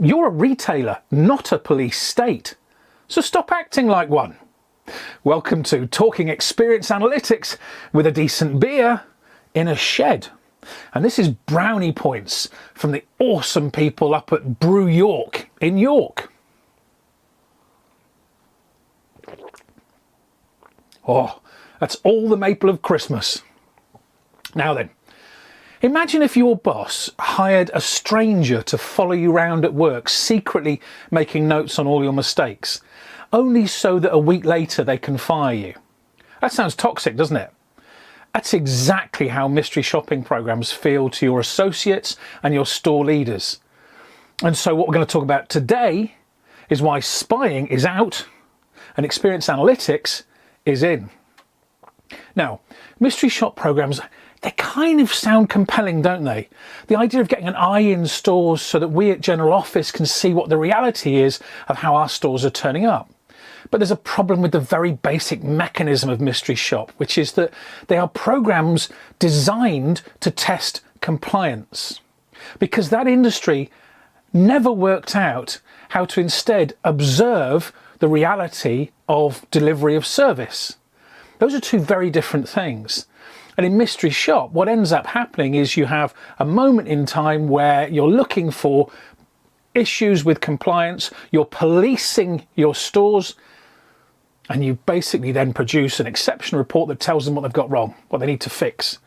you're a retailer, not a police state. So stop acting like one. Welcome to Talking Experience Analytics with a decent beer in a shed. And this is brownie points from the awesome people up at Brew York in York. Oh, that's all the maple of Christmas. Now then, imagine if your boss hired a stranger to follow you around at work, secretly making notes on all your mistakes, only so that a week later they can fire you. That sounds toxic, doesn't it? That's exactly how mystery shopping programs feel to your associates and your store leaders. And so what we're going to talk about today is why spying is out and experience analytics is in. Now, mystery shop programs, they kind of sound compelling, don't they? The idea of getting an eye in stores so that we at General Office can see what the reality is of how our stores are turning up. But there's a problem with the very basic mechanism of mystery shop, which is that they are programs designed to test compliance, because that industry never worked out how to instead observe the reality of delivery of service. Those are two very different things. And in mystery shop, what ends up happening is you have a moment in time where you're looking for issues with compliance, you're policing your stores, and you basically then produce an exception report that tells them what they've got wrong, what they need to fix.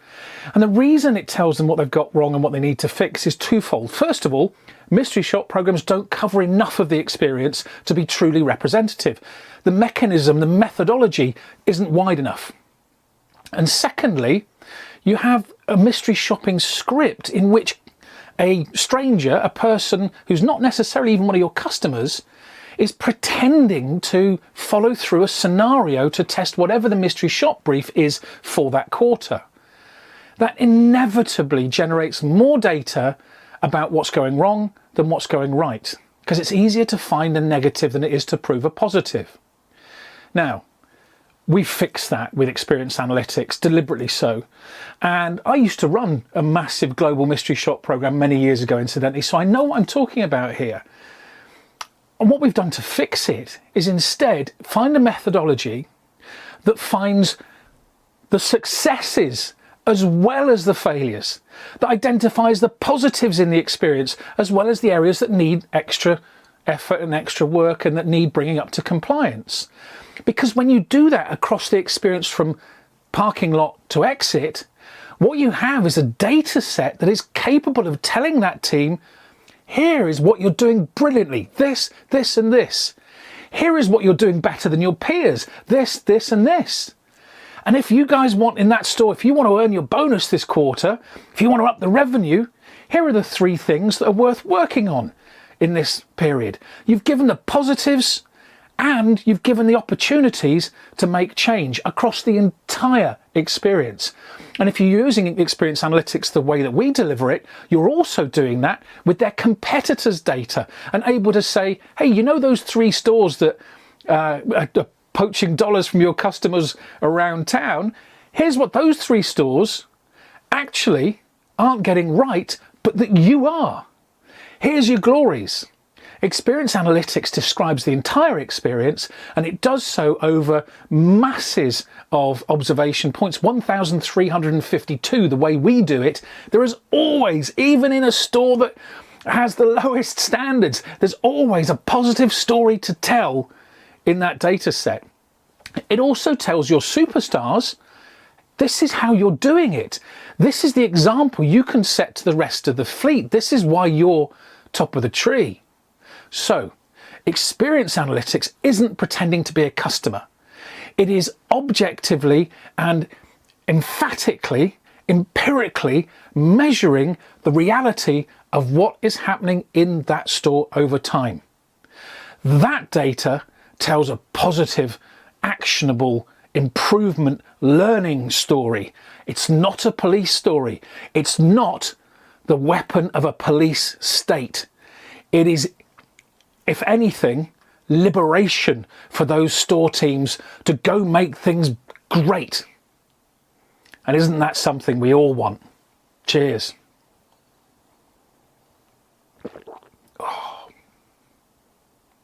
And the reason it tells them what they've got wrong and what they need to fix is twofold. First of all, mystery shop programs don't cover enough of the experience to be truly representative. The mechanism, the methodology isn't wide enough. And secondly, you have a mystery shopping script in which a stranger, a person who's not necessarily even one of your customers, is pretending to follow through a scenario to test whatever the mystery shop brief is for that quarter. That inevitably generates more data about what's going wrong than what's going right, because it's easier to find a negative than it is to prove a positive. Now, we fixed that with Experience Analytics, deliberately so. And I used to run a massive global mystery shop program many years ago, incidentally, so I know what I'm talking about here. And what we've done to fix it is instead find a methodology that finds the successes as well as the failures, that identifies the positives in the experience as well as the areas that need extra effort and extra work and that need bringing up to compliance. Because when you do that across the experience from parking lot to exit, what you have is a data set that is capable of telling that team, here is what you're doing brilliantly, this, this and this. Here is what you're doing better than your peers, this, this and this. And if you guys want in that store, if you want to earn your bonus this quarter, if you want to up the revenue, here are the 3 things that are worth working on in this period. You've given the positives and you've given the opportunities to make change across the entire experience. And if you're using Experience Analytics the way that we deliver it, you're also doing that with their competitors' data and able to say, hey, you know those 3 stores that are poaching dollars from your customers around town? Here's what those 3 stores actually aren't getting right, but that you are. Here's your glories. Experience Analytics describes the entire experience, and it does so over masses of observation points, 1,352 the way we do it. There is always, even in a store that has the lowest standards, there's always a positive story to tell in that data set. It also tells your superstars, this is how you're doing it. This is the example you can set to the rest of the fleet. This is why you're top of the tree. So, Experience Analytics isn't pretending to be a customer. It is objectively and emphatically, empirically measuring the reality of what is happening in that store over time. That data tells a positive, actionable, improvement, learning story. It's not a police story. It's not the weapon of a police state. It is, if anything, liberation for those store teams to go make things great. And isn't that something we all want? Cheers.